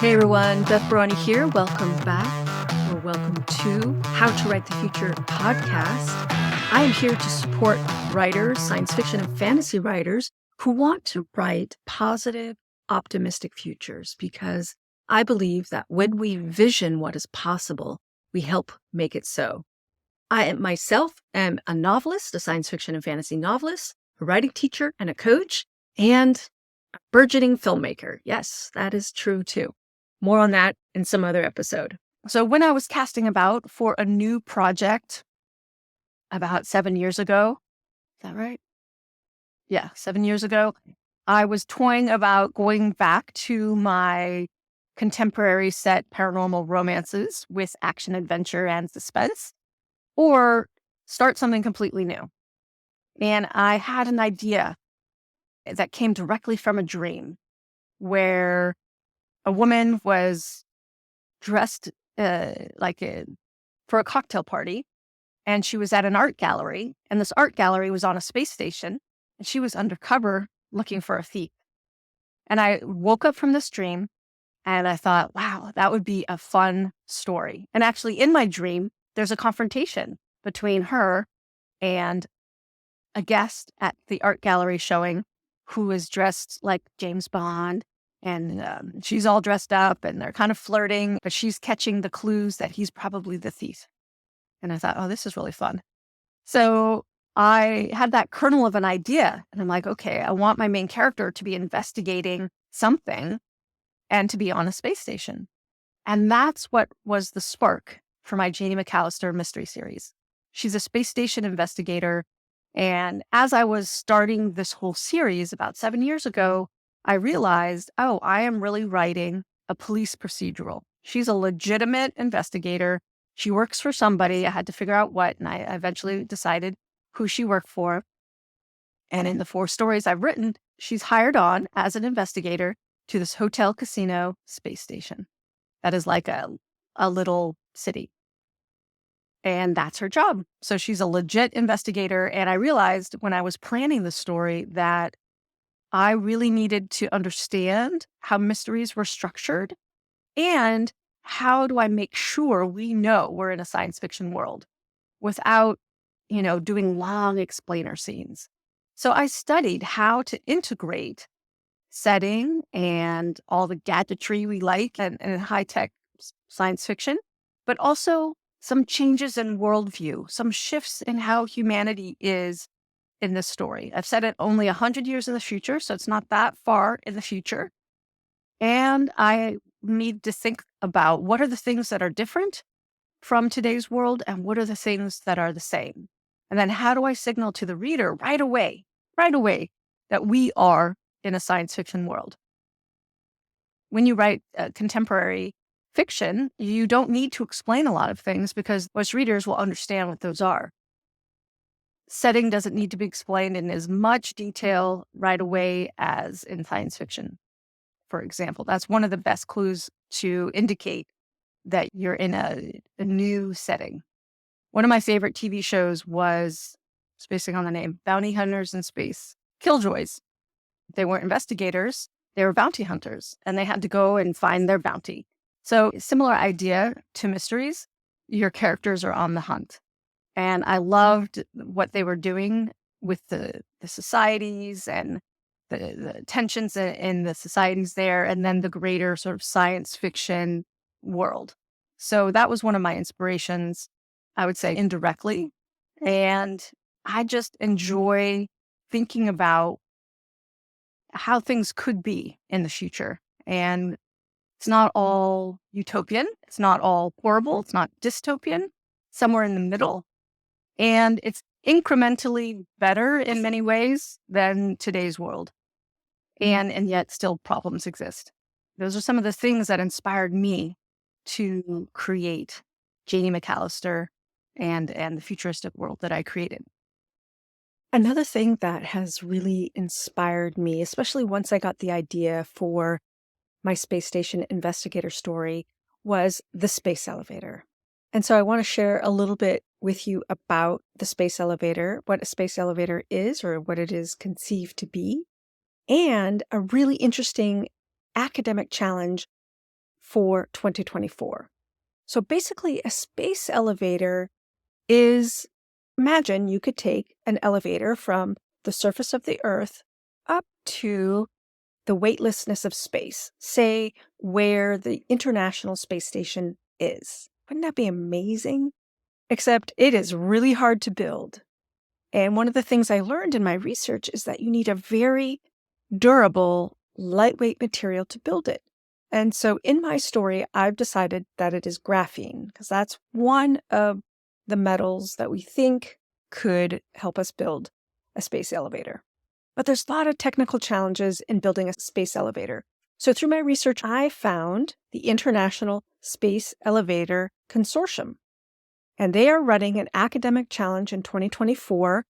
Hey everyone, Beth Barany here. Welcome back, or welcome to How to Write the Future podcast. I am here to support writers, science fiction and fantasy writers who want to write positive, optimistic futures, because I believe that when we vision what is possible, we help make it so. I myself am a novelist, a science fiction and fantasy novelist, a writing teacher and a coach, and a burgeoning filmmaker. Yes, that is true too. More on that in some other episode. So when I was casting about for a new project about 7 years ago, is that right? Yeah, 7 years ago, I was toying about going back to my contemporary set paranormal romances with action, adventure, and suspense, or start something completely new. And I had an idea that came directly from a dream where a woman was dressed for a cocktail party, and she was at an art gallery, and this art gallery was on a space station, and she was undercover looking for a thief. And I woke up from this dream, and I thought, wow, that would be a fun story. And actually, in my dream, there's a confrontation between her and a guest at the art gallery showing who is dressed like James Bond. And she's all dressed up and they're kind of flirting, but she's catching the clues that he's probably the thief. And I thought, oh, this is really fun. So I had that kernel of an idea and I'm like, okay, I want my main character to be investigating something and to be on a space station. And that's what was the spark for my Janey McCallister Mystery series. She's a space station investigator. And as I was starting this whole series about 7 years ago, I realized, oh, I am really writing a police procedural. She's a legitimate investigator. She works for somebody. I had to figure out what, and I eventually decided who she worked for. And in the 4 stories I've written, she's hired on as an investigator to this hotel casino space station. That is like a little city. And that's her job. So she's a legit investigator. And I realized when I was planning the story that I really needed to understand how mysteries were structured and how do I make sure we know we're in a science fiction world without, doing long explainer scenes. So I studied how to integrate setting and all the gadgetry we like and high-tech science fiction, but also some changes in worldview, some shifts in how humanity is in this story. I've set it only 100 years in the future, so it's not that far in the future. And I need to think about what are the things that are different from today's world and what are the things that are the same. And then how do I signal to the reader right away, that we are in a science fiction world? When you write contemporary fiction, you don't need to explain a lot of things because most readers will understand what those are. Setting doesn't need to be explained in as much detail right away as in science fiction, for example. That's one of the best clues to indicate that you're in a new setting. One of my favorite TV shows was, spacing on the name, Bounty Hunters in Space, Killjoys. They weren't investigators, they were bounty hunters, and they had to go and find their bounty. So similar idea to mysteries, your characters are on the hunt. And I loved what they were doing with the societies and the tensions in the societies there, and then the greater sort of science fiction world. So that was one of my inspirations, I would say indirectly. And I just enjoy thinking about how things could be in the future. And it's not all utopian. It's not all horrible. It's not dystopian. Somewhere in the middle. And it's incrementally better in many ways than today's world. And yet still problems exist. Those are some of the things that inspired me to create Janey McCallister and the futuristic world that I created. Another thing that has really inspired me, especially once I got the idea for my space station investigator story, was the space elevator. And so I want to share a little bit with you about the space elevator, what a space elevator is or what it is conceived to be, and a really interesting academic challenge for 2024. So basically, a space elevator is, imagine you could take an elevator from the surface of the Earth up to the weightlessness of space, say where the International Space Station is. Wouldn't that be amazing? Except it is really hard to build. And one of the things I learned in my research is that you need a very durable, lightweight material to build it. And so in my story, I've decided that it is graphene, because that's one of the metals that we think could help us build a space elevator. But there's a lot of technical challenges in building a space elevator. So through my research, I found the International Space Elevator Consortium. And they are running an academic challenge in 2024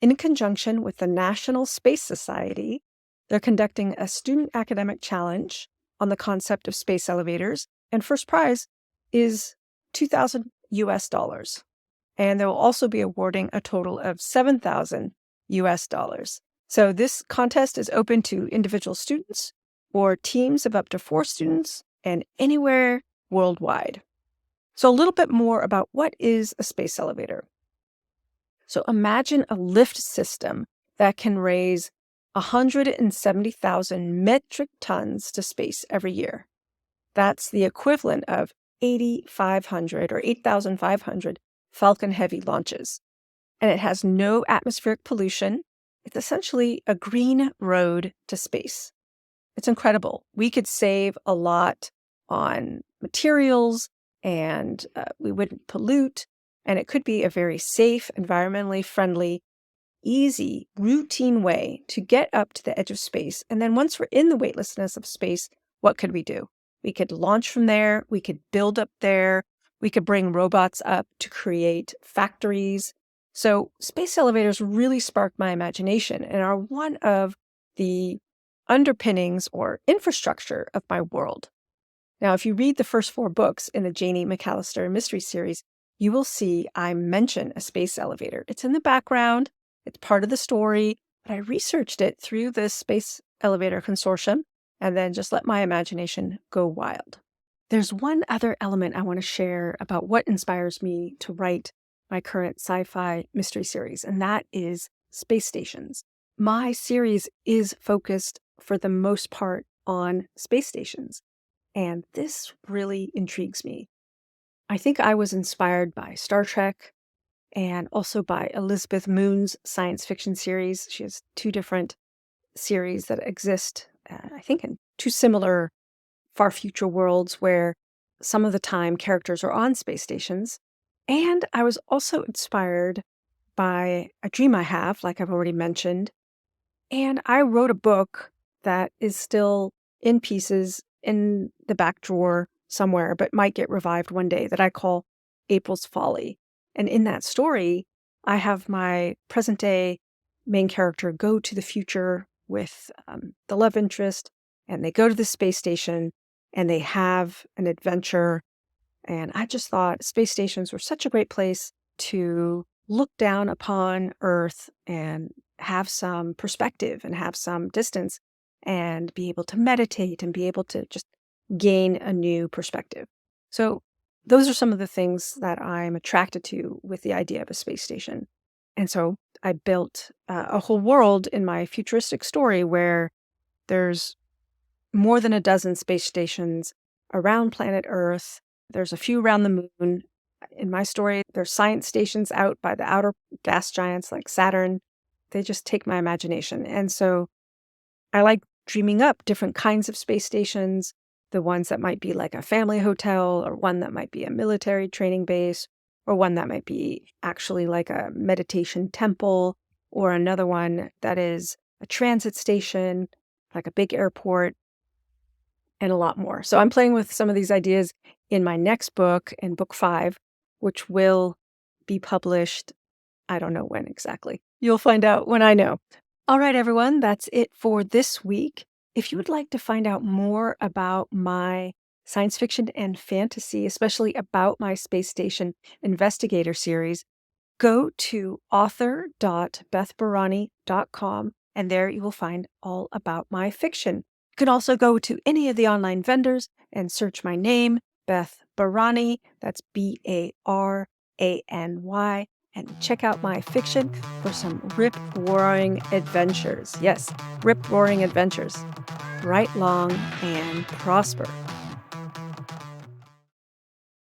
in conjunction with the National Space Society. They're conducting a student academic challenge on the concept of space elevators, and first prize is $2,000. And they will also be awarding a total of $7,000. So this contest is open to individual students or teams of up to 4 students and anywhere worldwide. So a little bit more about what is a space elevator. So imagine a lift system that can raise 170,000 metric tons to space every year. That's the equivalent of 8,500 or 8,500 Falcon Heavy launches. And it has no atmospheric pollution. It's essentially a green road to space. It's incredible. We could save a lot on materials, and we wouldn't pollute, and it could be a very safe, environmentally friendly, easy, routine way to get up to the edge of space. And then once we're in the weightlessness of space, what could we do? We could launch from there, we could build up there, we could bring robots up to create factories. So space elevators really sparked my imagination and are one of the underpinnings or infrastructure of my world. Now, if you read the first 4 books in the Janey McCallister Mystery series, you will see I mention a space elevator. It's in the background, it's part of the story, but I researched it through the Space Elevator Consortium and then just let my imagination go wild. There's one other element I want to share about what inspires me to write my current sci-fi mystery series, and that is space stations. My series is focused for the most part on space stations. And this really intrigues me. I think I was inspired by Star Trek and also by Elizabeth Moon's science fiction series. She has 2 different series that exist, I think, in 2 similar far future worlds where some of the time characters are on space stations. And I was also inspired by a dream I have, like I've already mentioned. And I wrote a book that is still in pieces in the back drawer somewhere, but might get revived one day, that I call April's Folly. And in that story, I have my present day main character go to the future with the love interest, and they go to the space station and they have an adventure. And I just thought space stations were such a great place to look down upon Earth and have some perspective and have some distance and be able to meditate and be able to just gain a new perspective. So those are some of the things that I'm attracted to with the idea of a space station. And so I built a whole world in my futuristic story where there's more than a dozen space stations around planet Earth. There's a few around the moon. In my story, there's science stations out by the outer gas giants like Saturn. They just take my imagination. And so I like dreaming up different kinds of space stations, the ones that might be like a family hotel, or one that might be a military training base, or one that might be actually like a meditation temple, or another one that is a transit station, like a big airport, and a lot more. So I'm playing with some of these ideas in my next book, in book 5, which will be published, I don't know when exactly. You'll find out when I know. All right, everyone, that's it for this week. If you would like to find out more about my science fiction and fantasy, especially about my space station investigator series, go to author.bethbarany.com, and there you will find all about my fiction. can also go to any of the online vendors and search my name, Beth Barany, that's Barany, and check out my fiction for some rip-roaring adventures. Yes, rip-roaring adventures. Right long and prosper.